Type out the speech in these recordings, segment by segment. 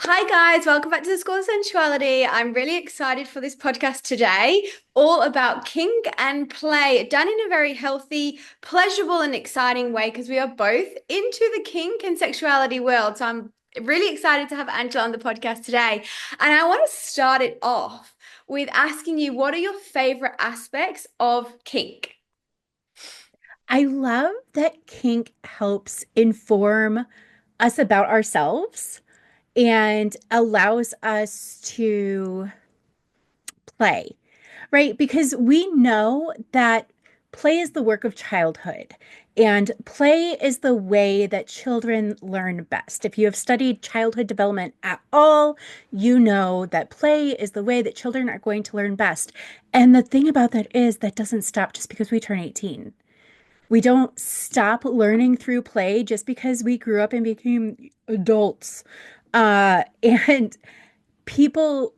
Hi guys, welcome back to the School of Sensuality. I'm really excited for this podcast today, all about kink and play, done in a very healthy, pleasurable, and exciting way because we are both into the kink and sexuality world. So I'm really excited to have Angela on the podcast today. And I want to start it off with asking you, what are your favorite aspects of kink? I love that kink helps inform us about ourselves and allows us to play, right? Because we know that play is the work of childhood, and play is the way that children learn best. If you have studied childhood development at all, you know that play is the way that children are going to learn best. And the thing about that is that doesn't stop just because we turn 18. We don't stop learning through play just because we grew up and became adults. And people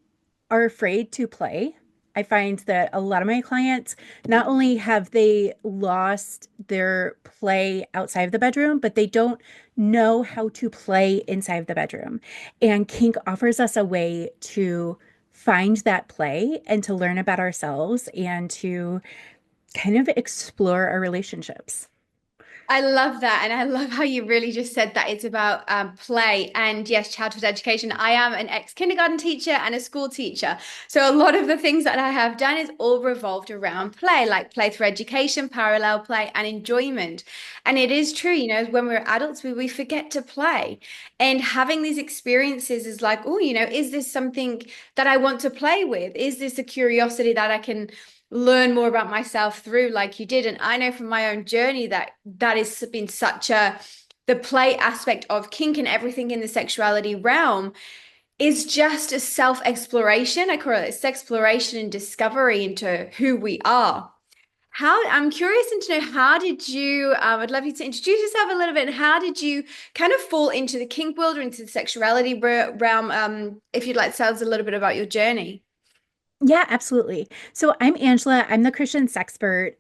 are afraid to play. I find that a lot of my clients, not only have they lost their play outside of the bedroom, but they don't know how to play inside of the bedroom. And kink offers us a way to find that play and to learn about ourselves and to kind of explore our relationships. I love that. And I love how you really just said that it's about play and yes, childhood education. I am an ex-kindergarten teacher and a school teacher. So a lot of the things that I have done is all revolved around play, like play through education, parallel play, and enjoyment. And it is true, when we're adults, we forget to play. And having these experiences is like, oh, is this something that I want to play with? Is this a curiosity that I can learn more about myself through like you did? And I know from my own journey that that has been such a the play aspect of kink and everything in the sexuality realm is just a self-exploration. I call it exploration and discovery into who we are. How I'm curious to know, how did you I'd love you to introduce yourself a little bit, and how did you kind of fall into the kink world or into the sexuality realm, if you'd like to tell us a little bit about your journey. Yeah, absolutely. So I'm Angela. I'm the Christian sexpert.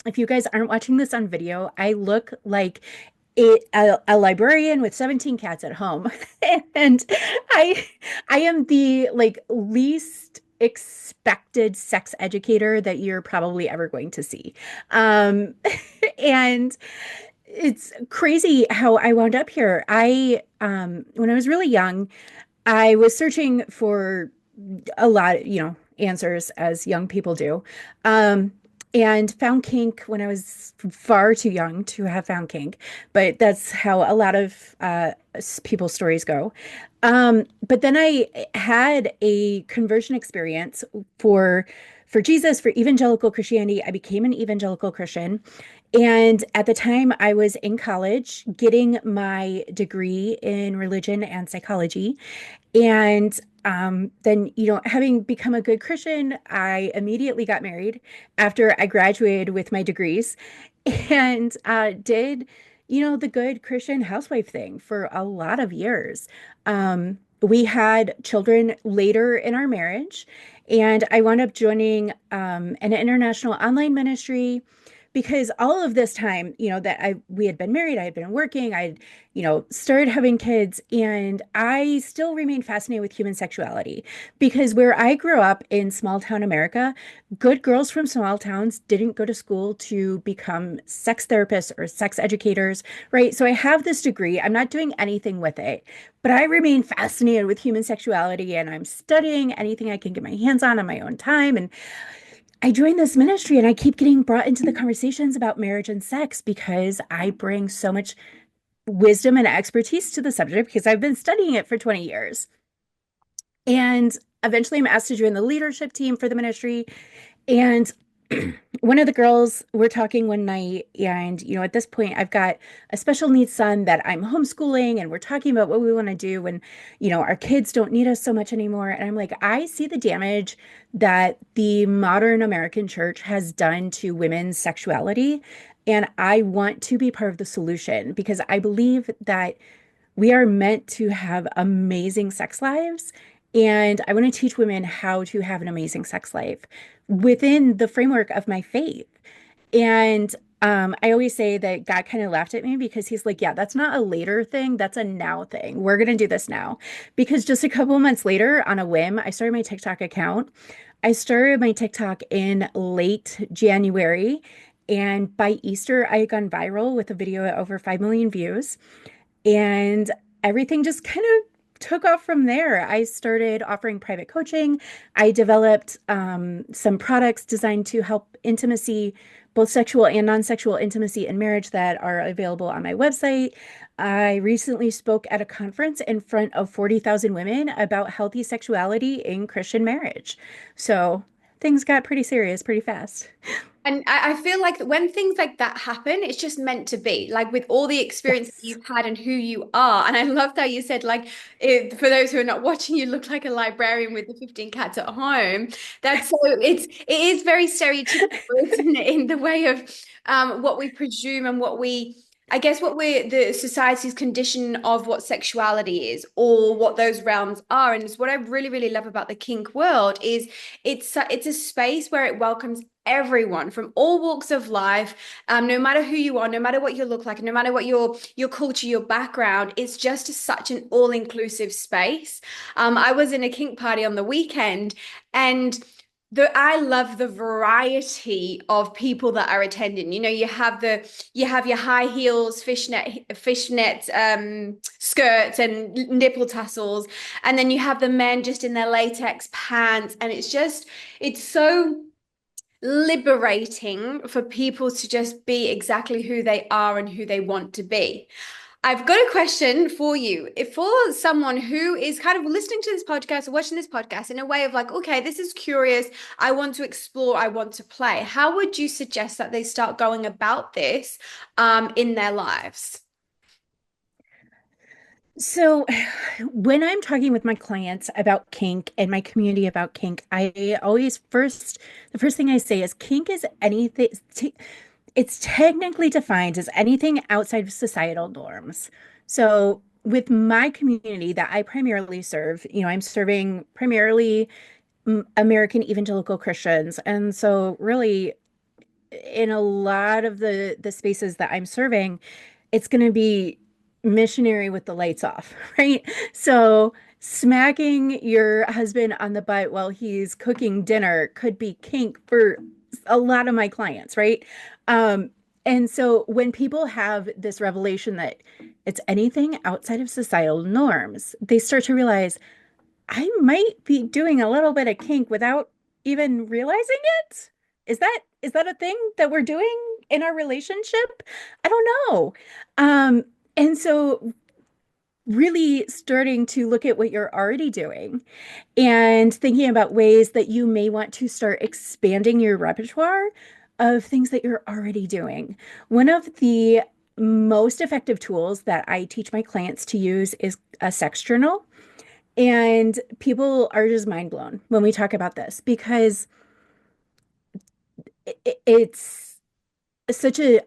If you guys aren't watching this on video, I look like a librarian with 17 cats at home. And I I am the like least expected sex educator that you're probably ever going to see. Um, and it's crazy how I wound up here. When I was really young, I was searching for a lot, answers as young people do. Um, and found kink when I was far too young to have found kink, but that's how a lot of people's stories go. But then I had a conversion experience for for Jesus, for evangelical Christianity. I became an evangelical Christian. And at the time, I was in college getting my degree in religion and psychology. And then, having become a good Christian, I immediately got married after I graduated with my degrees and did, the good Christian housewife thing for a lot of years. We had children later in our marriage, and I wound up joining an international online ministry because all of this time, that we had been married, I had been working, I'd, started having kids, and I still remain fascinated with human sexuality because where I grew up in small town America, good girls from small towns didn't go to school to become sex therapists or sex educators, right? So I have this degree. I'm not doing anything with it, but I remain fascinated with human sexuality and I'm studying anything I can get my hands on my own time. And I joined this ministry and I keep getting brought into the conversations about marriage and sex because I bring so much wisdom and expertise to the subject because I've been studying it for 20 years. And eventually I'm asked to join the leadership team for the ministry. And one of the girls, we're talking one night, and at this point, I've got a special needs son that I'm homeschooling, and we're talking about what we want to do when, our kids don't need us so much anymore. And I'm like, I see the damage that the modern American church has done to women's sexuality, and I want to be part of the solution because I believe that we are meant to have amazing sex lives. And I want to teach women how to have an amazing sex life within the framework of my faith. And I always say that God kind of laughed at me because he's like, yeah, that's not a later thing. That's a now thing. We're going to do this now. Because just a couple of months later, on a whim, I started my TikTok account. I started my TikTok in late January. And by Easter, I had gone viral with a video at over 5 million views. And everything just kind of took off from there. I started offering private coaching. I developed some products designed to help intimacy, both sexual and non-sexual intimacy in marriage that are available on my website. I recently spoke at a conference in front of 40,000 women about healthy sexuality in Christian marriage. So things got pretty serious pretty fast. And I feel like when things like that happen, it's just meant to be. Like with all the experience that Yes. you've had and who you are. And I loved how you said, like, for those who are not watching, you look like a librarian with the 15 cats at home. That's so it is very stereotypical, isn't it, in the way of what we presume and what we I guess what we're the society's condition of what sexuality is or what those realms are. And it's what I really, really love about the kink world is it's a space where it welcomes everyone from all walks of life, no matter who you are, no matter what you look like, no matter what your culture, your background. It's just such an all-inclusive space. I was in a kink party on the weekend, and I love the variety of people that are attending. You have your high heels, fishnet skirts and nipple tassels, and then you have the men just in their latex pants, and it's so liberating for people to just be exactly who they are and who they want to be. I've got a question for you. If for someone who is kind of listening to this podcast or watching this podcast in a way of like, okay, this is curious, I want to explore, I want to play, how would you suggest that they start going about this in their lives? So, when I'm talking with my clients about kink and my community about kink, I always the first thing I say is kink is anything, it's technically defined as anything outside of societal norms. So, with my community that I primarily serve, I'm serving primarily American evangelical Christians. And so, really, in a lot of the spaces that I'm serving, it's going to be missionary with the lights off, right? So smacking your husband on the butt while he's cooking dinner could be kink for a lot of my clients, right? And so when people have this revelation that it's anything outside of societal norms, they start to realize I might be doing a little bit of kink without even realizing it. Is that a thing that we're doing in our relationship? I don't know. And so really starting to look at what you're already doing and thinking about ways that you may want to start expanding your repertoire of things that you're already doing. One of the most effective tools that I teach my clients to use is a sex journal. And people are just mind blown when we talk about this because it's such a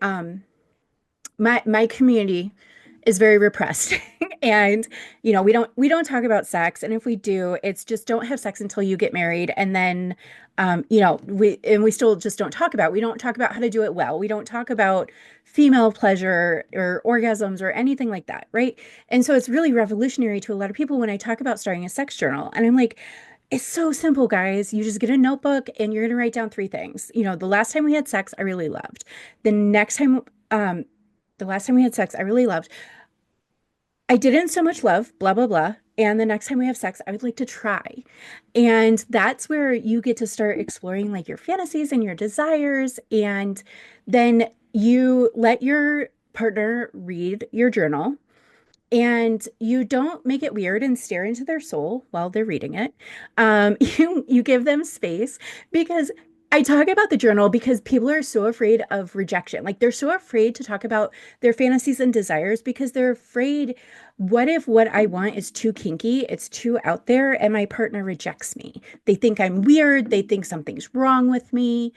my community is very repressed and we don't talk about sex, and if we do, it's just don't have sex until you get married, and then we still just we don't talk about how to do it well. We don't talk about female pleasure or orgasms or anything like that, right? And so it's really revolutionary to a lot of people when I talk about starting a sex journal, and I'm like, it's so simple, guys. You just get a notebook and you're going to write down three things. The last time we had sex, I really loved. The next time, the last time we had sex, I really loved. I didn't so much love, blah, blah, blah. And the next time we have sex, I would like to try. And that's where you get to start exploring like your fantasies and your desires. And then you let your partner read your journal, and you don't make it weird and stare into their soul while they're reading it. You give them space, because I talk about the journal because people are so afraid of rejection. Like they're so afraid to talk about their fantasies and desires because they're afraid, what if what I want is too kinky, it's too out there, and my partner rejects me? They think I'm weird, they think something's wrong with me.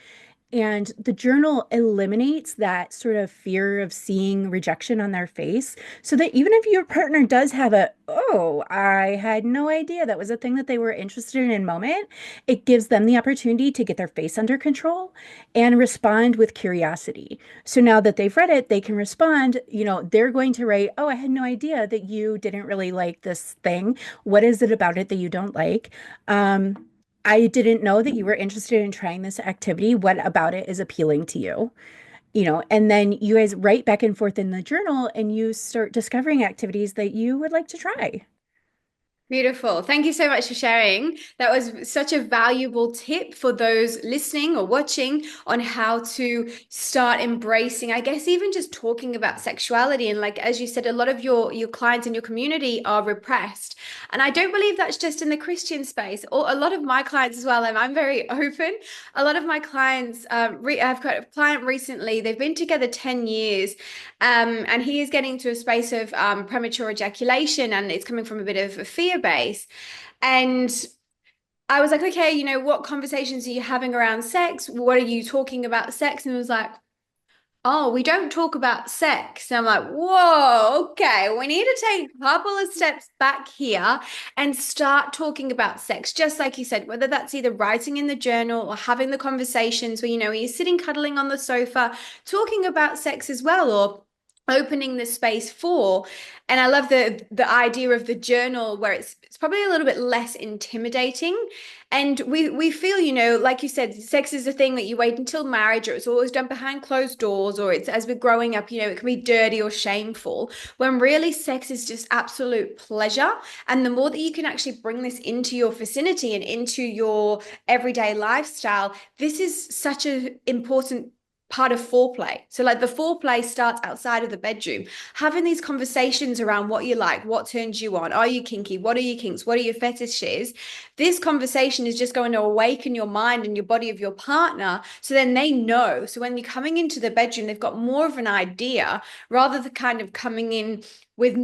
And the journal eliminates that sort of fear of seeing rejection on their face, so that even if your partner does have oh, I had no idea that was a thing that they were interested in moment, it gives them the opportunity to get their face under control and respond with curiosity. So now that they've read it, they can respond, they're going to write, oh, I had no idea that you didn't really like this thing. What is it about it that you don't like? I didn't know that you were interested in trying this activity. What about it is appealing to you? And then you guys write back and forth in the journal and you start discovering activities that you would like to try. Beautiful. Thank you so much for sharing. That was such a valuable tip for those listening or watching on how to start embracing, I guess, even just talking about sexuality. And like, as you said, a lot of your clients in your community are repressed. And I don't believe that's just in the Christian space, or a lot of my clients as well. And I'm very open. A lot of my clients, I've got a client recently, they've been together 10 years. And he is getting to a space of premature ejaculation, and it's coming from a bit of a fear base. And I was like, okay, what conversations are you having around sex? What are you talking about sex? And it was like, oh, we don't talk about sex. And I'm like, whoa, okay, we need to take a couple of steps back here and start talking about sex. Just like you said, whether that's either writing in the journal or having the conversations where, you're sitting cuddling on the sofa, talking about sex as well, or opening the space for. And I love the idea of the journal where it's probably a little bit less intimidating. And we feel, like you said, sex is a thing that you wait until marriage, or it's always done behind closed doors, or it's as we're growing up, it can be dirty or shameful, when really sex is just absolute pleasure. And the more that you can actually bring this into your vicinity and into your everyday lifestyle, this is such an important part of foreplay. So like the foreplay starts outside of the bedroom, having these conversations around what you like, what turns you on, are you kinky, what are your kinks, what are your fetishes. This conversation is just going to awaken your mind and your body of your partner, so then they know. So when you're coming into the bedroom, they've got more of an idea, rather than kind of coming in with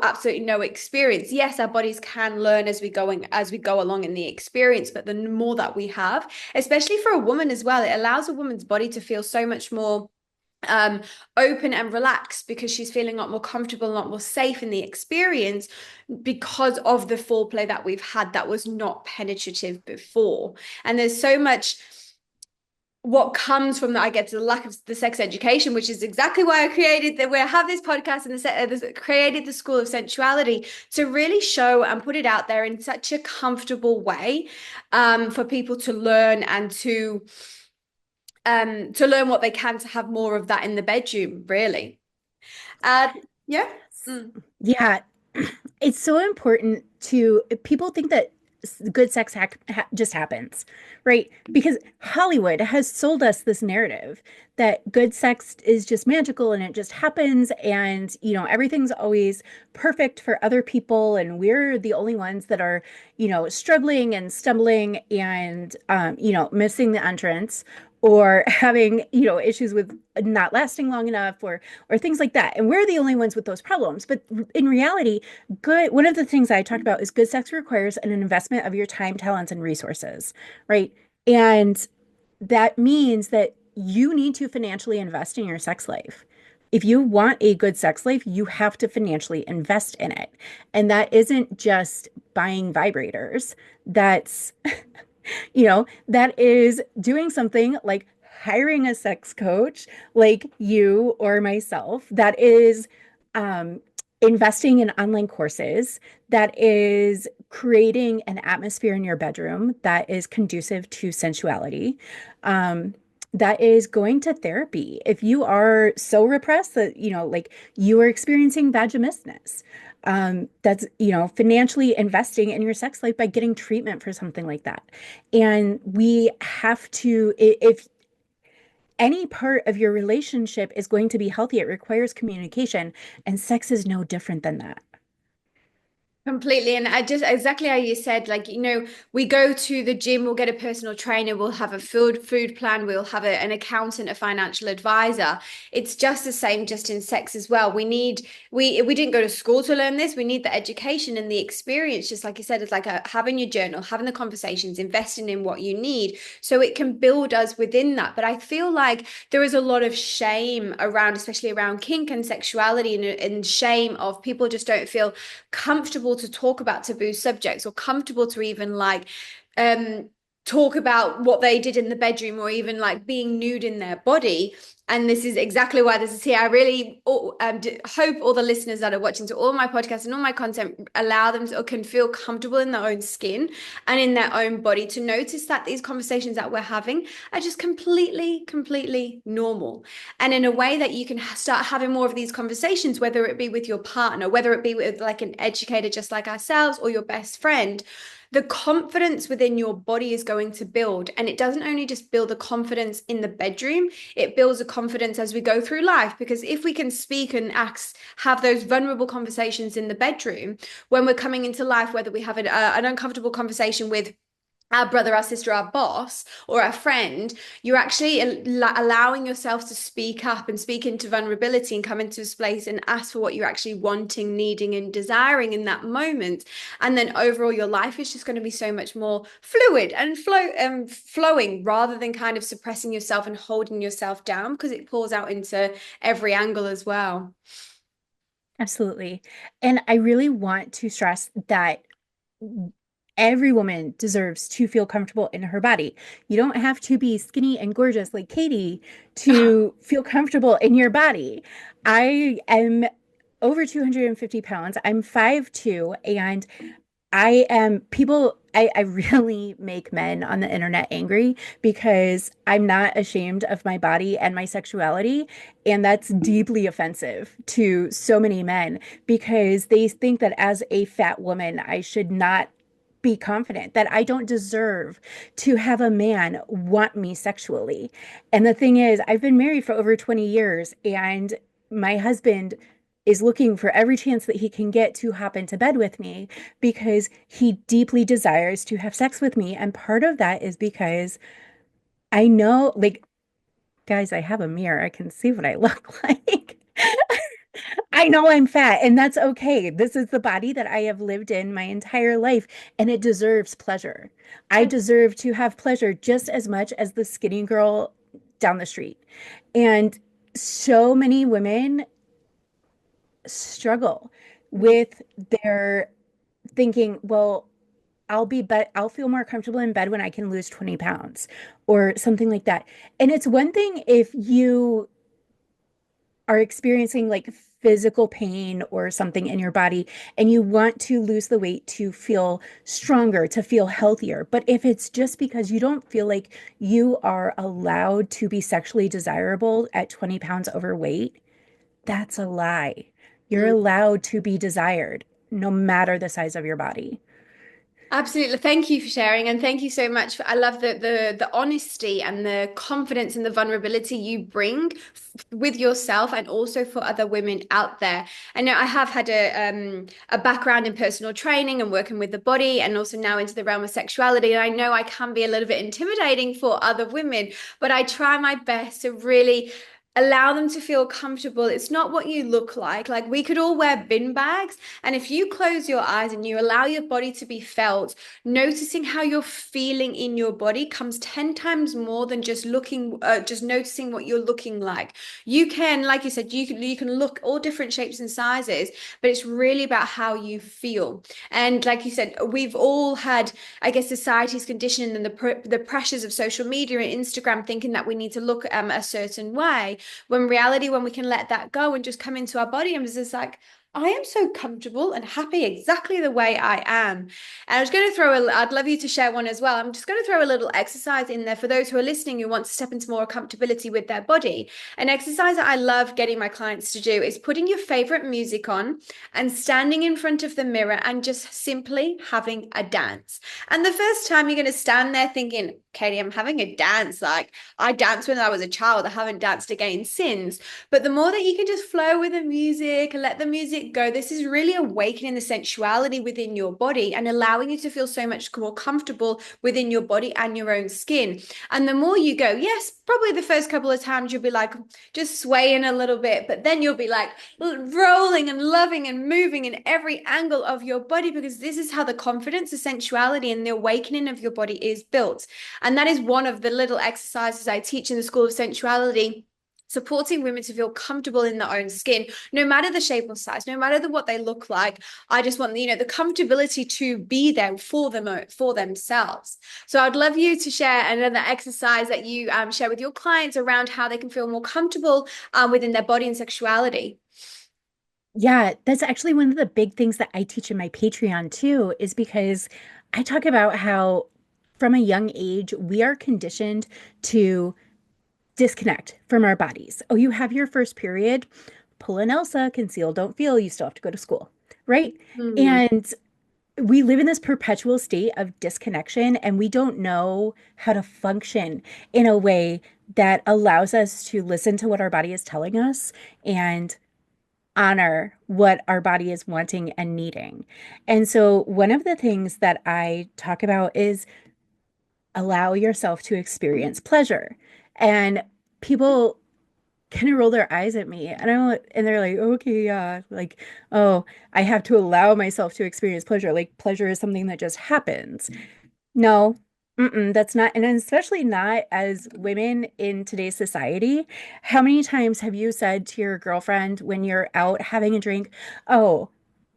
absolutely no experience. Yes, our bodies can learn as we go along in the experience, but the more that we have, especially for a woman as well, it allows a woman's body to feel so much more um open and relaxed, because she's feeling a lot more comfortable, a lot more safe in the experience, because of the foreplay that we've had that was not penetrative before. And there's so much what comes from that, I get to the lack of the sex education, which is exactly why we have this podcast and created the School of Sensuality, to really show and put it out there in such a comfortable way, for people to learn, and to learn what they can, to have more of that in the bedroom, really. Uh, yeah. Mm. Yeah, it's so important to people think that good sex just happens, right? Because Hollywood has sold us this narrative that good sex is just magical and it just happens, and everything's always perfect for other people, and we're the only ones that are struggling and stumbling and missing the entrance, or having issues with not lasting long enough, or things like that, and we're the only ones with those problems. But in reality, one of the things I talk about is good sex requires an investment of your time, talents, and resources, right? And that means that you need to financially invest in your sex life. If you want a good sex life, you have to financially invest in it. And that isn't just buying vibrators. That's, that is doing something like hiring a sex coach like you or myself. That is um, investing in online courses. That is creating an atmosphere in your bedroom that is conducive to sensuality. Um, that is going to therapy. If you are so repressed that, like you are experiencing vaginismus, that's, financially investing in your sex life by getting treatment for something like that. And we have to, if any part of your relationship is going to be healthy, it requires communication, and sex is no different than that. Completely. And I just exactly how you said, like, we go to the gym, we'll get a personal trainer, we'll have a food plan, we'll have an accountant, a financial advisor. It's just the same, just in sex as well. We didn't go to school to learn this. We need the education and the experience, just like you said, it's like having your journal, having the conversations, investing in what you need so it can build us within that. But I feel like there is a lot of shame around, especially around kink and sexuality, and shame of people just don't feel comfortable to talk about taboo subjects or comfortable to even like um talk about what they did in the bedroom or even like being nude in their body. And this is exactly why this is here. I really hope all the listeners that are watching to all my podcasts and all my content allow them to, or can feel comfortable in their own skin and in their own body to notice that these conversations that we're having are just completely normal, and in a way that you can start having more of these conversations, whether it be with your partner, whether it be with like an educator just like ourselves or your best friend. The confidence within your body is going to build, and it doesn't only just build a confidence in the bedroom, it builds a confidence as we go through life. Because if we can speak and act, have those vulnerable conversations in the bedroom when we're coming into life, whether we have an uncomfortable conversation with our brother, our sister, our boss, or our friend, you're actually allowing yourself to speak up and speak into vulnerability and come into this place and ask for what you're actually wanting, needing, and desiring in that moment. And then overall, your life is just going to be so much more fluid and flowing rather than kind of suppressing yourself and holding yourself down because it pours out into every angle as well. Absolutely. And I really want to stress that every woman deserves to feel comfortable in her body. You don't have to be skinny and gorgeous like Katy to feel comfortable in your body. I am over 250 pounds. I'm 5'2", and I really make men on the internet angry because I'm not ashamed of my body and my sexuality. And that's deeply offensive to so many men because they think that as a fat woman, I should not be confident, that I don't deserve to have a man want me sexually. And the thing is, I've been married for over 20 years, and my husband is looking for every chance that he can get to hop into bed with me because he deeply desires to have sex with me. And part of that is because I know, like, guys, I have a mirror. I can see what I look like. I know I'm fat, and that's okay. This is the body that I have lived in my entire life, and it deserves pleasure. I deserve to have pleasure just as much as the skinny girl down the street. And so many women struggle with their thinking, well, I'll feel more comfortable in bed when I can lose 20 pounds or something like that. And it's one thing if you are experiencing like physical pain or something in your body and you want to lose the weight to feel stronger, to feel healthier. But if it's just because you don't feel like you are allowed to be sexually desirable at 20 pounds overweight, that's a lie. You're Mm. allowed to be desired no matter the size of your body. Absolutely. Thank you for sharing. And thank you so much for, I love the honesty and the confidence and the vulnerability you bring with yourself and also for other women out there. I know I have had a background in personal training and working with the body and also now into the realm of sexuality. And I know I can be a little bit intimidating for other women, but I try my best to really allow them to feel comfortable. It's not what you look like. Like we could all wear bin bags. And if you close your eyes and you allow your body to be felt, noticing how you're feeling in your body comes 10 times more than just noticing what you're looking like. You can, like you said, you can look all different shapes and sizes, but it's really about how you feel. And like you said, we've all had, I guess, society's conditioning and the pressures of social media and Instagram thinking that we need to look a certain way. When reality, when we can let that go and just come into our body and just like, I am so comfortable and happy exactly the way I am. And I was going to I'd love you to share one as well. I'm just going to throw a little exercise in there for those who are listening who want to step into more comfortability with their body. An exercise that I love getting my clients to do is putting your favorite music on and standing in front of the mirror and just simply having a dance. And the first time you're going to stand there thinking, Katy, I'm having a dance. Like I danced when I was a child. I haven't danced again since. But the more that you can just flow with the music and let the music it go, this is really awakening the sensuality within your body and allowing you to feel so much more comfortable within your body and your own skin. And the more you go, yes, probably the first couple of times you'll be like just swaying a little bit, but then you'll be like rolling and loving and moving in every angle of your body, because this is how the confidence, the sensuality, and the awakening of your body is built. And that is one of the little exercises I teach in the School of Sensuality, supporting women to feel comfortable in their own skin, no matter the shape or size, no matter what they look like. I just want, the comfortability to be there for them, for themselves. So I'd love you to share another exercise that you share with your clients around how they can feel more comfortable within their body and sexuality. Yeah, that's actually one of the big things that I teach in my Patreon too, is because I talk about how from a young age, we are conditioned to disconnect from our bodies. Oh, you have your first period, pull an Elsa, conceal, don't feel, you still have to go to school, right? Hmm. And we live in this perpetual state of disconnection, and we don't know how to function in a way that allows us to listen to what our body is telling us and honor what our body is wanting and needing. And so, one of the things that I talk about is allow yourself to experience pleasure. And people kind of roll their eyes at me, and they're like, okay, yeah, like, oh, I have to allow myself to experience pleasure. Like, pleasure is something that just happens. No, that's not, and especially not as women in today's society. How many times have you said to your girlfriend when you're out having a drink, oh,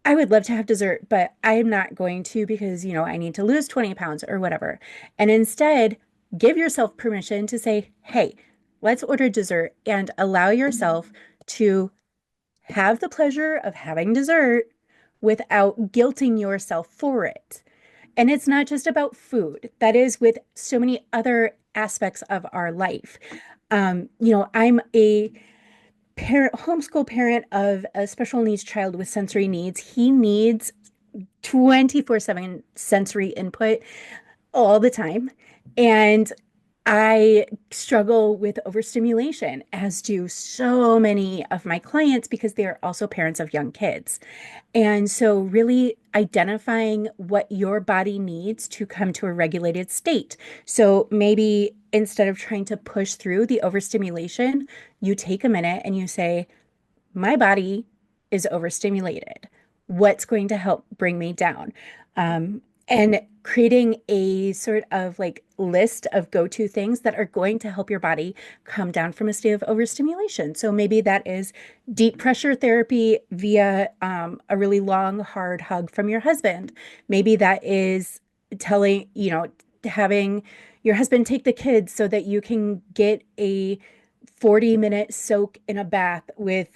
I would love to have dessert, but I am not going to because, I need to lose 20 pounds or whatever. And instead, give yourself permission to say, hey, let's order dessert and allow yourself to have the pleasure of having dessert without guilting yourself for it. And it's not just about food. That is with so many other aspects of our life. I'm a homeschool parent of a special needs child with sensory needs. He needs 24/7 sensory input all the time. And I struggle with overstimulation, as do so many of my clients because they are also parents of young kids. And so, really identifying what your body needs to come to a regulated state. So, maybe instead of trying to push through the overstimulation, you take a minute and you say, my body is overstimulated. What's going to help bring me down? And creating a sort of like list of go-to things that are going to help your body come down from a state of overstimulation. So maybe that is deep pressure therapy via a really long, hard hug from your husband. Maybe that is having your husband take the kids so that you can get a 40-minute soak in a bath with,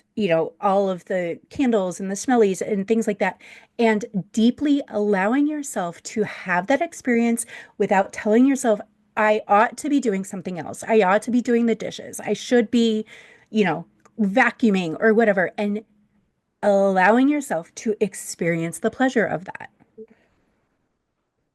all of the candles and the smellies and things like that. And deeply allowing yourself to have that experience without telling yourself, I ought to be doing something else. I ought to be doing the dishes. I should be, you know, vacuuming or whatever. And allowing yourself to experience the pleasure of that.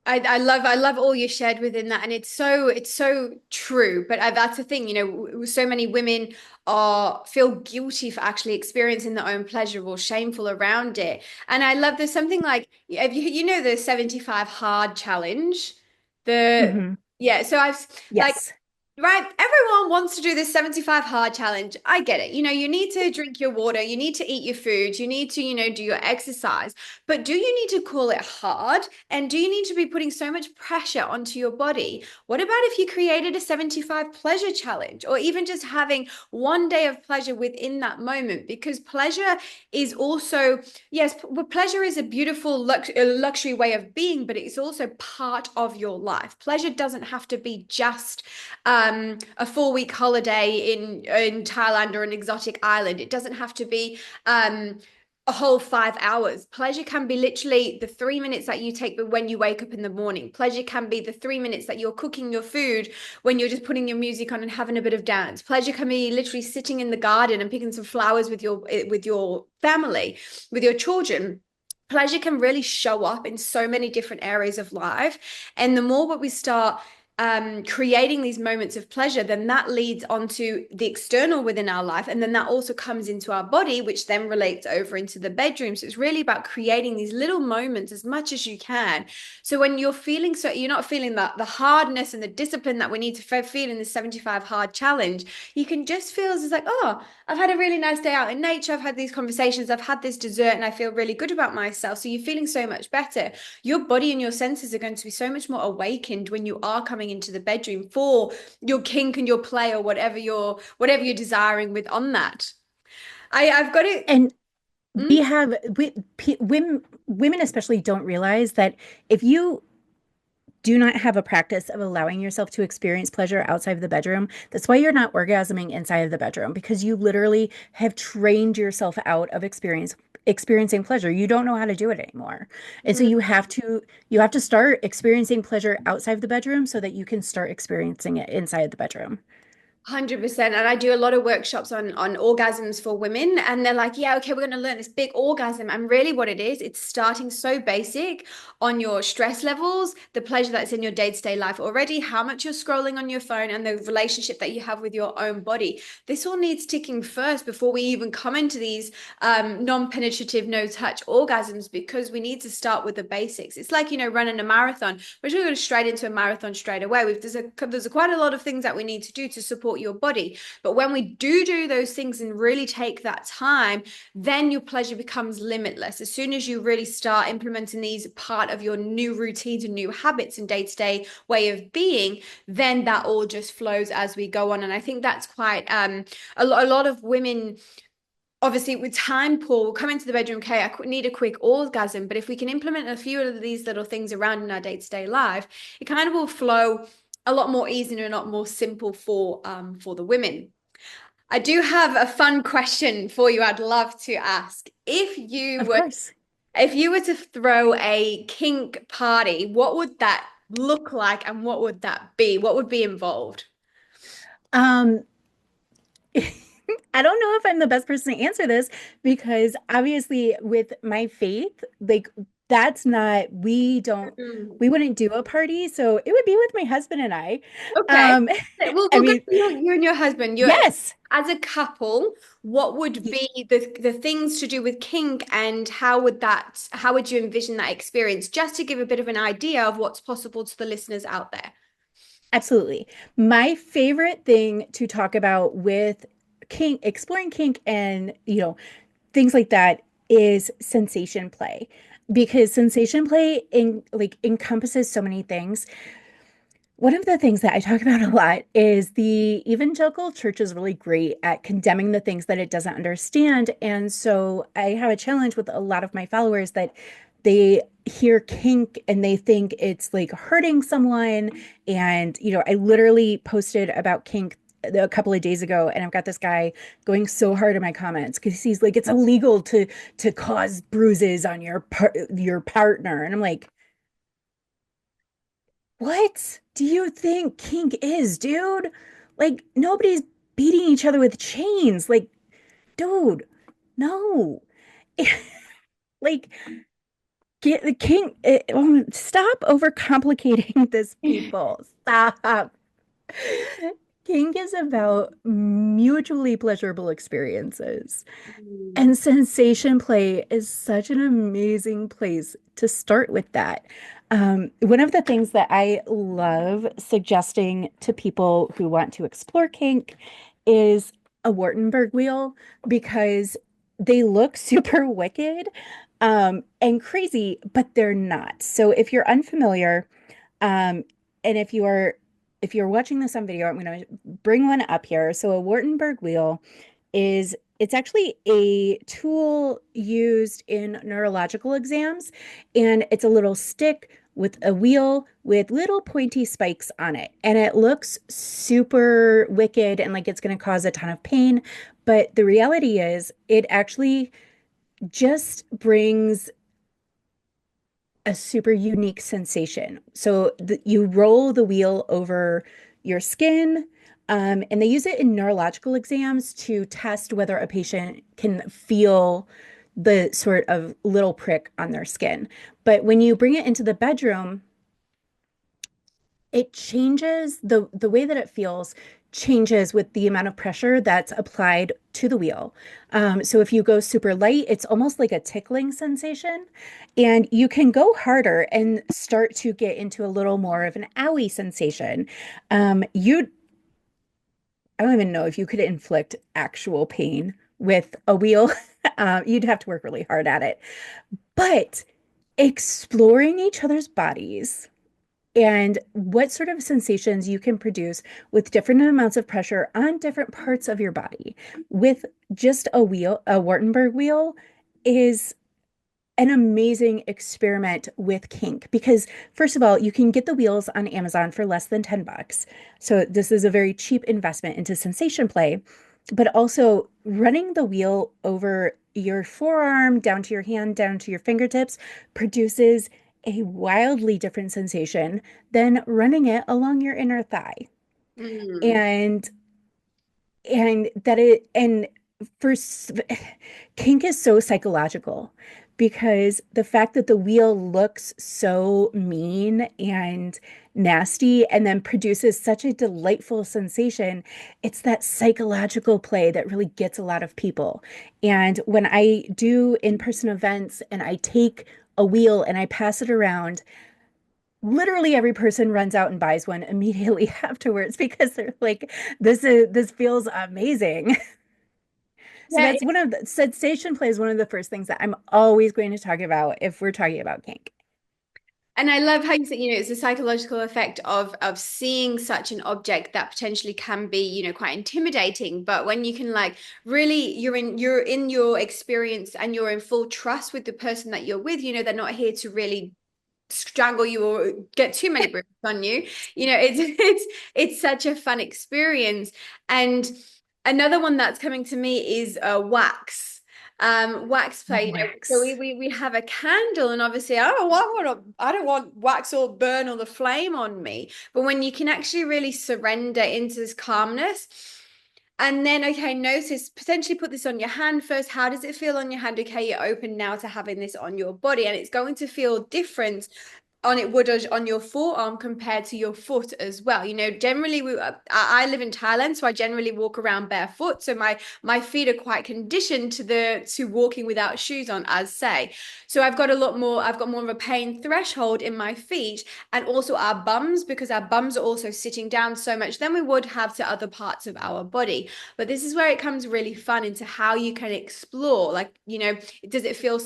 I love all you shared within that, and it's so true. But that's the thing, so many women are feel guilty for actually experiencing their own pleasure or shameful around it. And I love there's something like if the 75 hard challenge, the Hmm. yeah. So I've like Yes. right, everyone wants to do this 75 hard challenge. I get it. You need to drink your water, you need to eat your food, you need to, do your exercise. But do you need to call it hard? And do you need to be putting so much pressure onto your body? What about if you created a 75 pleasure challenge, or even just having one day of pleasure within that moment? Because pleasure is also, yes, pleasure is a beautiful luxury way of being, but it's also part of your life. Pleasure doesn't have to be just a 4 week holiday in Thailand or an exotic island. It doesn't have to be a whole 5 hours. Pleasure can be literally the 3 minutes that you take when you wake up in the morning. Pleasure can be the 3 minutes that you're cooking your food when you're just putting your music on and having a bit of dance. Pleasure can be literally sitting in the garden and picking some flowers with your family, with your children. Pleasure can really show up in so many different areas of life. And the more what we start creating these moments of pleasure, then that leads onto the external within our life. And then that also comes into our body, which then relates over into the bedroom. So it's really about creating these little moments as much as you can. So when you're feeling so, you're not feeling that the hardness and the discipline that we need to feel in the 75 hard challenge, you can just feel as like, oh, I've had a really nice day out in nature. I've had these conversations. I've had this dessert and I feel really good about myself. So you're feeling so much better. Your body and your senses are going to be so much more awakened when you are coming into the bedroom for your kink and your play or whatever you're desiring with on that. I've got it. And Mm, we have women especially don't realize that if you do not have a practice of allowing yourself to experience pleasure outside of the bedroom, that's why you're not orgasming inside of the bedroom, because you literally have trained yourself out of experiencing pleasure. You don't know how to do it anymore. And so you have to start experiencing pleasure outside of the bedroom so that you can start experiencing it inside the bedroom. 100%. And I do a lot of workshops on orgasms for women. And they're like, yeah, okay, we're going to learn this big orgasm. And really what it is, it's starting so basic on your stress levels, the pleasure that's in your day-to-day life already, how much you're scrolling on your phone, and the relationship that you have with your own body. This all needs ticking first before we even come into these non-penetrative, no-touch orgasms, because we need to start with the basics. It's like, running a marathon. We're just going to go straight into a marathon straight away. There's quite a lot of things that we need to do to support your body. But when we do those things and really take that time, then your pleasure becomes limitless. As soon as you really start implementing these part of your new routines and new habits and day-to-day way of being, then that all just flows as we go on. And I think that's quite a lot of women obviously with time poor will come into the bedroom, okay, I need a quick orgasm, but if we can implement a few of these little things around in our day-to-day life, it kind of will flow a lot more easy and a lot more simple for the women. I do have a fun question for you I'd love to ask. Of course. If you were to throw a kink party, what would that look like and what would that be? What would be involved? Um, I don't know if I'm the best person to answer this because obviously with my faith, like that's not, Mm. we wouldn't do a party. So it would be with my husband and I. Okay. Um, We'll, I we'll go mean, to you and your husband. yes. As a couple, what would be the things to do with kink and how would you envision that experience? Just to give a bit of an idea of what's possible to the listeners out there. Absolutely. My favorite thing to talk about with kink, exploring kink and, things like that is sensation play because sensation play encompasses so many things. One of the things that I talk about a lot is the evangelical church is really great at condemning the things that it doesn't understand. And so I have a challenge with a lot of my followers that they hear kink and they think it's like hurting someone. And, I literally posted about kink a couple of days ago and I've got this guy going so hard in my comments because he's like it's illegal to cause bruises on your partner and I'm like, what do you think kink is, dude? Like, nobody's beating each other with chains. Like, dude, no. Like, get the kink. Stop overcomplicating this, people. Stop. Kink is about mutually pleasurable experiences. Mm. And sensation play is such an amazing place to start with that. One of the things that I love suggesting to people who want to explore kink is a Wartenberg wheel because they look super wicked and crazy, but they're not. So if you're unfamiliar, and if you're watching this on video, I'm going to bring one up here. So a Wartenberg wheel it's actually a tool used in neurological exams, and it's a little stick with a wheel with little pointy spikes on it. And it looks super wicked and like it's going to cause a ton of pain. But the reality is, it actually just brings a super unique sensation. So you roll the wheel over your skin, and they use it in neurological exams to test whether a patient can feel the sort of little prick on their skin. But when you bring it into the bedroom, it changes the way that it feels changes with the amount of pressure that's applied to the wheel. So if you go super light, it's almost like a tickling sensation, and you can go harder and start to get into a little more of an owie sensation. You I don't even know if you could inflict actual pain with a wheel. You'd have to work really hard at it. But exploring each other's bodies and what sort of sensations you can produce with different amounts of pressure on different parts of your body with just a wheel, a Wartenberg wheel, is an amazing experiment with kink because first of all, you can get the wheels on Amazon for less than 10 bucks. So this is a very cheap investment into sensation play, but also running the wheel over your forearm, down to your hand, down to your fingertips produces a wildly different sensation than running it along your inner thigh. Mm. And and that it and for kink is so psychological because the fact that the wheel looks so mean and nasty and then produces such a delightful sensation, it's that psychological play that really gets a lot of people. And when I do in-person events and I take a wheel and I pass it around, literally every person runs out and buys one immediately afterwards because they're like, this feels amazing. So Yeah, that's one of the sensation play is one of the first things that I'm always going to talk about if we're talking about kink. and I love how you said, it's a psychological effect of seeing such an object that potentially can be, quite intimidating. But when you can like really you're in your experience and you're in full trust with the person that you're with, they're not here to really strangle you or get too many bruises on you. It's such a fun experience. And another one that's coming to me is wax. Wax play, so we, Wax. we we have a candle, and obviously I don't want wax or burn or the flame on me. But when you can actually really surrender into this calmness, and then, okay, notice, potentially put this on your hand first. How does it feel on your hand? Okay, you're open now to having this on your body, and it's going to feel different on it would on your forearm compared to your foot as well. Generally I live in Thailand, so I generally walk around barefoot. So my feet are quite conditioned to walking without shoes on, as say. So I've got more of a pain threshold in my feet and also our bums, because our bums are also sitting down so much than we would have to other parts of our body. But this is where it comes really fun into how you can explore. Like, does it feel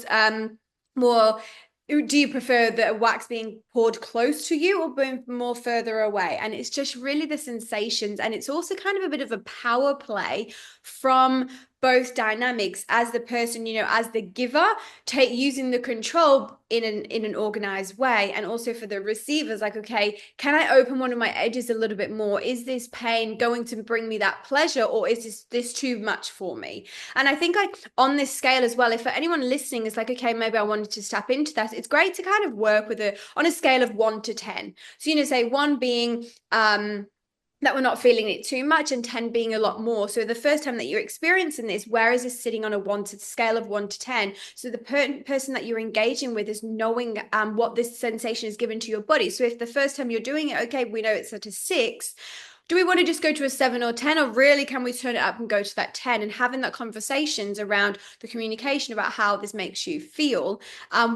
more, do you prefer the wax being poured close to you or being more further away? And it's just really the sensations. And it's also kind of a bit of a power play from both dynamics as the person, as the giver, take using the control in an organized way, and also for the receivers, like, okay, can I open one of my edges a little bit more? Is this pain going to bring me that pleasure, or is this too much for me? And I think, like, on this scale as well, if for anyone listening is like, okay, maybe I wanted to step into that, it's great to kind of work with it on a scale of 1 to 10. So, say one being that we're not feeling it too much, and 10 being a lot more. So the first time that you're experiencing this, where is this sitting on a scale of 1 to 10? So the person that you're engaging with is knowing what this sensation is given to your body. So if the first time you're doing it, okay, we know it's at a 6. Do we want to just go to a 7 or 10, or really can we turn it up and go to that 10, and having that conversations around the communication about how this makes you feel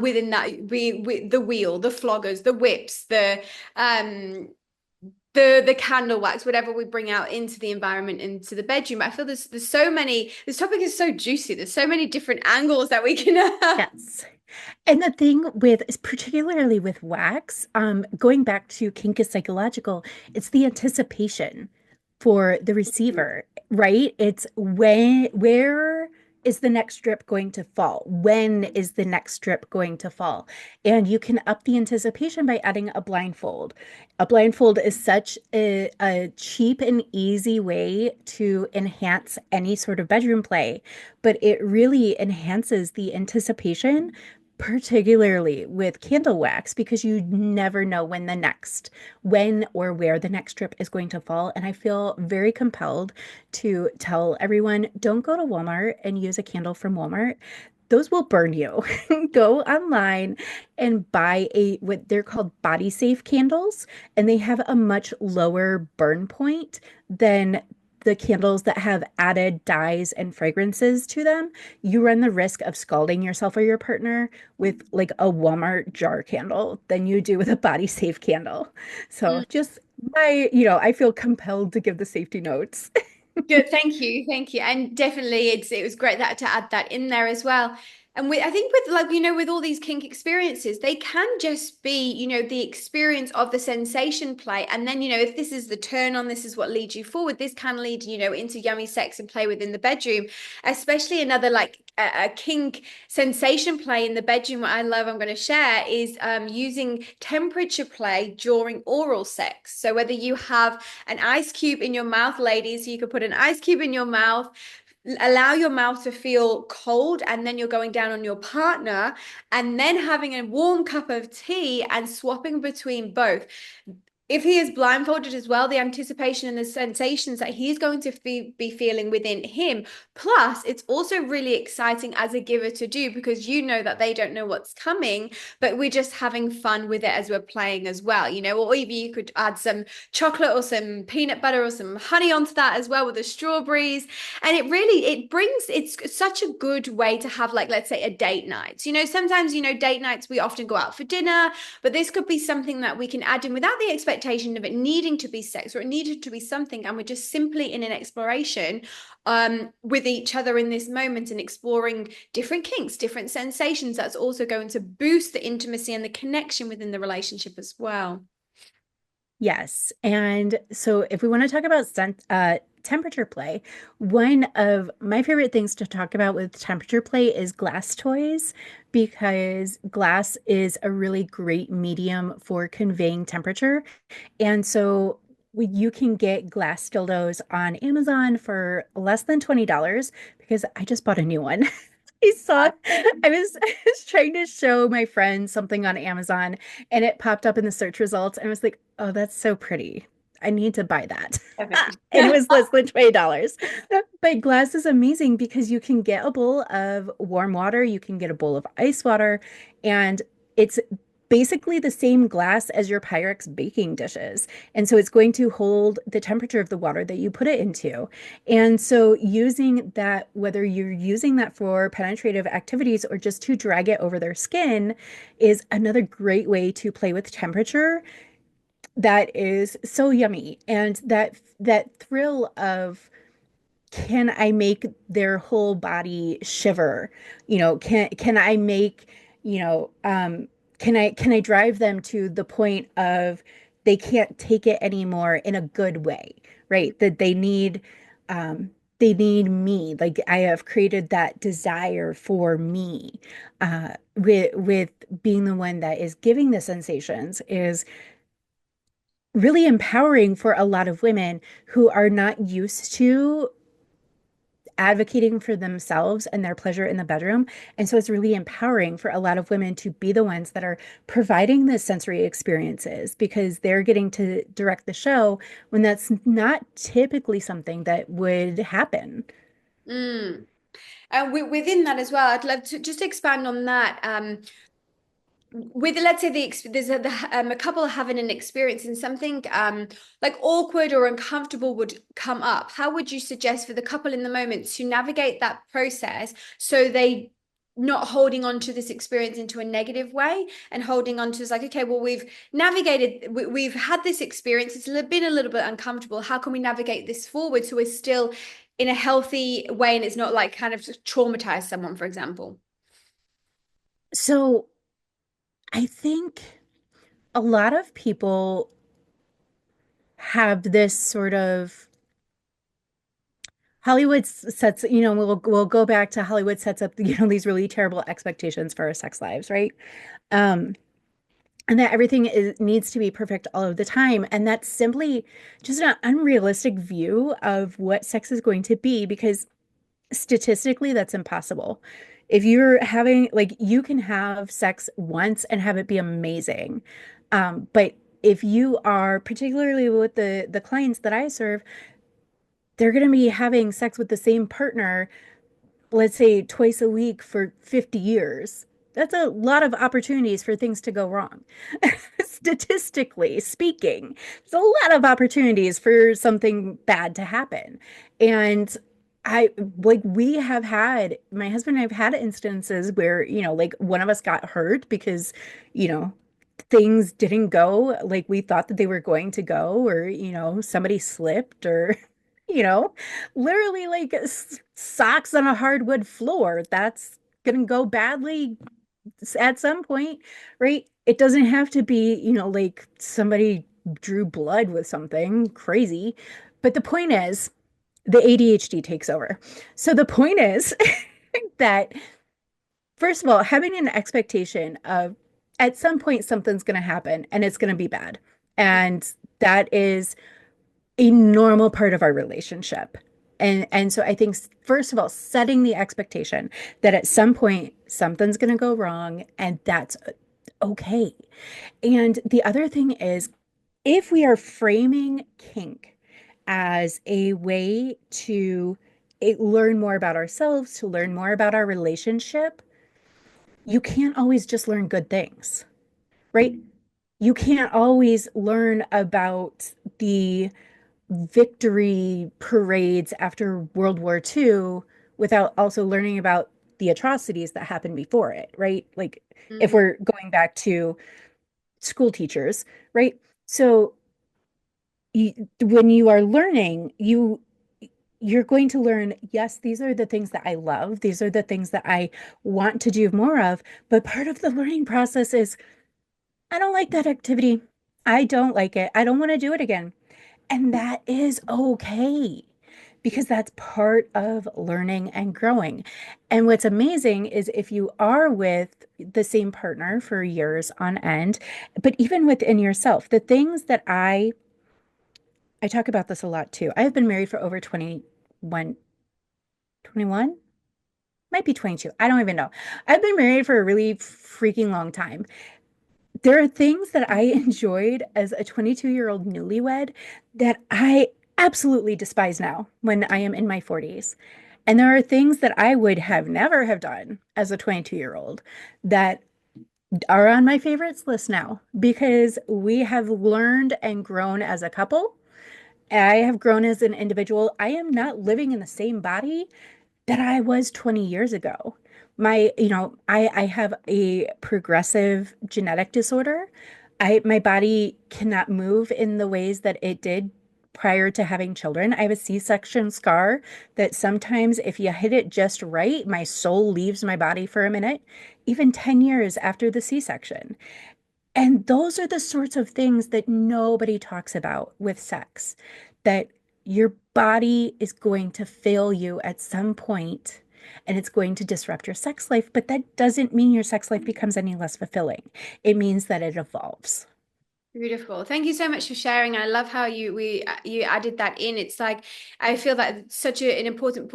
within that, the wheel, the floggers, the whips, the candle wax, whatever we bring out into the environment, into the bedroom. I feel there's so many, this topic is so juicy. There's so many different angles that we can Yes. And the thing with, particularly with wax, going back to kink is psychological, it's the anticipation for the receiver, right? It's where is the next strip going to fall? When is the next strip going to fall? And you can up the anticipation by adding a blindfold. A blindfold is such a cheap and easy way to enhance any sort of bedroom play, but it really enhances the anticipation, particularly with candle wax, because you never know when or where the next strip is going to fall. And I feel very compelled to tell everyone, don't go to Walmart and use a candle from Walmart. those will burn you. Go online and buy a what they're called body safe candles, and they have a much lower burn point than the candles that have added dyes and fragrances to them. You run the risk of scalding yourself or your partner with like a Walmart jar candle than you do with a body safe candle. So just I feel compelled to give the safety notes. Good, thank you, thank you, and definitely, it was great that to add that in there as well. And I think with like with all these kink experiences, they can just be the experience of the sensation play, and then if this is the turn on, this is what leads you forward. This can lead into yummy sex and play within the bedroom, especially another like a kink sensation play in the bedroom. What I love, I'm going to share is using temperature play during oral sex. So whether you have an ice cube in your mouth, ladies. You could put an ice cube in your mouth, allow your mouth to feel cold, and then you're going down on your partner, and then having a warm cup of tea and swapping between both. If he is blindfolded as well, the anticipation and the sensations that he's going to be feeling within him. Plus, it's also really exciting as a giver to do because that they don't know what's coming, but we're just having fun with it as we're playing as well, or even you could add some chocolate or some peanut butter or some honey onto that as well with the strawberries. And it's such a good way to have, like, let's say a date night. Sometimes, date nights, we often go out for dinner, but this could be something that we can add in without the expectation of it needing to be sex, or it needed to be something, and we're just simply in an exploration with each other in this moment and exploring different kinks, different sensations. That's also going to boost the intimacy and the connection within the relationship as well. Yes. And so if we want to talk about temperature play, one of my favorite things to talk about with temperature play is glass toys, because glass is a really great medium for conveying temperature. And so you can get glass dildos on Amazon for less than $20 because I just bought a new one. I saw, I was trying to show my friend something on Amazon and it popped up in the search results and I was like, oh, that's so pretty. I need to buy that. And it was less than $20. But glass is amazing because you can get a bowl of warm water, you can get a bowl of ice water, and it's basically the same glass as your Pyrex baking dishes. And so it's going to hold the temperature of the water that you put it into. And so using that, whether you're using that for penetrative activities or just to drag it over their skin, is another great way to play with temperature that is so yummy. And that thrill of, can I make their whole body shiver? Can I make, you know, can I drive them to the point of they can't take it anymore in a good way, right? That they need me. Like I have created that desire for me, with being the one that is giving the sensations is really empowering for a lot of women who are not used to advocating for themselves and their pleasure in the bedroom. And so it's really empowering for a lot of women to be the ones that are providing the sensory experiences because they're getting to direct the show when that's not typically something that would happen. Mm. And within that as well, I'd love to just expand on that. With, let's say, there's a couple having an experience and something like awkward or uncomfortable would come up. How would you suggest for the couple in the moment to navigate that process so they not holding on to this experience into a negative way, and holding on to, it's like, okay, well, we've navigated, we've had this experience, been a little bit uncomfortable. How can we navigate this forward so we're still in a healthy way and it's not like kind of traumatize someone, for example? So I think a lot of people have this sort of Hollywood sets, we'll go back to Hollywood sets up, these really terrible expectations for our sex lives, right? Um, and that everything needs to be perfect all of the time. And that's simply just an unrealistic view of what sex is going to be because statistically, that's impossible. If you're having, like, you can have sex once and have it be amazing. But if you are, particularly with the clients that I serve, they're going to be having sex with the same partner let's say twice a week for 50 years, that's a lot of opportunities for things to go wrong. Statistically speaking, there's a lot of opportunities for something bad to happen. And I like we have had my husband and I have had instances where, like one of us got hurt because, you know, things didn't go like we thought that they were going to go, or, somebody slipped, or, you know, literally like socks on a hardwood floor. That's gonna go badly at some point, right? It doesn't have to be, like somebody drew blood with something crazy. But the point is, the ADHD takes over. So the point is that, first of all, having an expectation of at some point something's going to happen and it's going to be bad. And that is a normal part of our relationship. And so I think, first of all, setting the expectation that at some point something's going to go wrong, and that's okay. And the other thing is, if we are framing kink as a way to learn more about ourselves, to learn more about our relationship, you can't always just learn good things, right? You can't always learn about the victory parades after World War II without also learning about the atrocities that happened before it, right? Like if Mm, we're going back to school teachers, right? So when you are learning, you're going to learn, yes, these are the things that I love. These are the things that I want to do more of. But part of the learning process is, I don't like that activity. I don't like it. I don't want to do it again. And that is okay, because that's part of learning and growing. And what's amazing is if you are with the same partner for years on end, but even within yourself, the things that I talk about this a lot too. I've been married for over 21, 21, might be 22. I don't even know. I've been married for a really freaking long time. There are things that I enjoyed as a 22-year-old newlywed that I absolutely despise now when I am in my 40s. And there are things that I would have never have done as a 22-year-old that are on my favorites list now, because we have learned and grown as a couple. I have grown as an individual. I am not living in the same body that I was 20 years ago. I have a progressive genetic disorder. My body cannot move in the ways that it did prior to having children. I have a C-section scar that sometimes if you hit it just right, my soul leaves my body for a minute, even 10 years after the C-section. And those are the sorts of things that nobody talks about with sex, that your body is going to fail you at some point and it's going to disrupt your sex life. But that doesn't mean your sex life becomes any less fulfilling. It means that it evolves. beautiful. Thank you so much for sharing. I love how you added that in. It's like I feel that it's such an important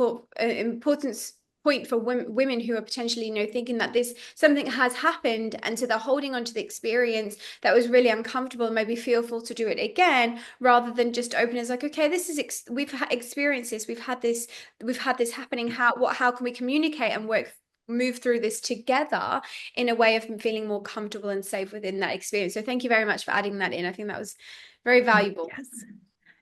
point for women who are potentially, thinking that this something has happened, and so they're holding on to the experience that was really uncomfortable and maybe fearful to do it again, rather than just open as like, okay, this is we've experienced this, we've had this happening. How can we communicate and move through this together in a way of feeling more comfortable and safe within that experience. So thank you very much for adding that in. I think that was very valuable. Yes.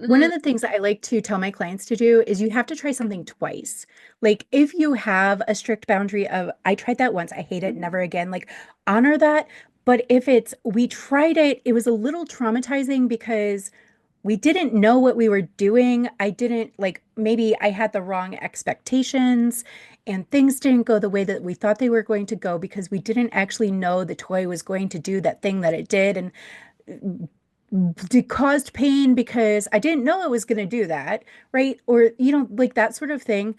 One Mhm. of the things that I like to tell my clients to do is you have to try something twice. Like if you have a strict boundary of, I tried that once, I hate it, never again, like honor that. But if we tried it, it was a little traumatizing because we didn't know what we were doing. I didn't like, maybe I had the wrong expectations and things didn't go the way that we thought they were going to go because we didn't actually know the toy was going to do that thing that it did. And it caused pain because I didn't know it was going to do that, right? Or, like that sort of thing.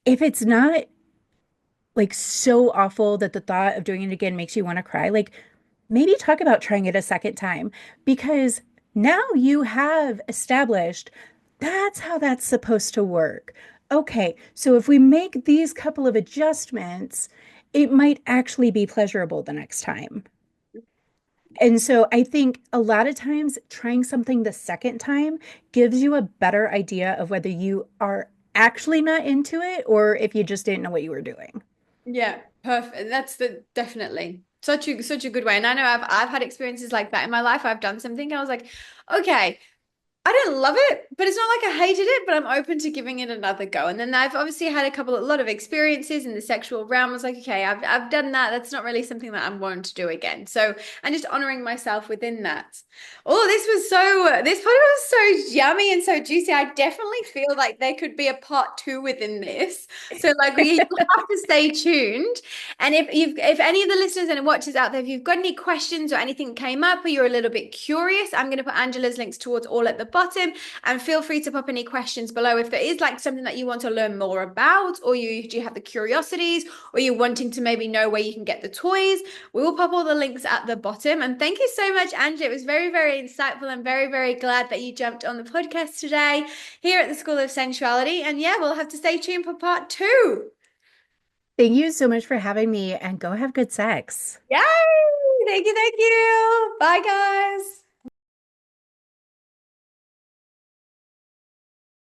If it's not like so awful that the thought of doing it again makes you want to cry, like maybe talk about trying it a second time, because now you have established that's how that's supposed to work. Okay, so if we make these couple of adjustments, it might actually be pleasurable the next time. And so I think a lot of times trying something the second time gives you a better idea of whether you are actually not into it or if you just didn't know what you were doing. Yeah, perfect. That's the definitely such a good way. And I know I've had experiences like that in my life. I've done something and I was like, okay, I didn't love it, but it's not like I hated it, but I'm open to giving it another go. And then I've obviously had a lot of experiences in the sexual realm. I was like, okay, I've done that. That's not really something that I'm wanting to do again. So, and just honoring myself within that. Oh, this podcast was so yummy and so juicy. I definitely feel like there could be a part two within this. So, like, we have to stay tuned. And if any of the listeners and watchers out there, if you've got any questions or anything came up or you're a little bit curious, I'm going to put Angela's links towards all at the bottom, and feel free to pop any questions below if there is like something that you want to learn more about, or you do have the curiosities, or you're wanting to maybe know where you can get the toys. We will pop all the links at the bottom. And thank you so much, Angela. It was very, very insightful. I'm very, very glad that you jumped on the podcast today here at the School of Sensuality. And yeah, we'll have to stay tuned for part two. Thank you so much for having me and go have good sex. Yay! Thank you, thank you. Bye, guys.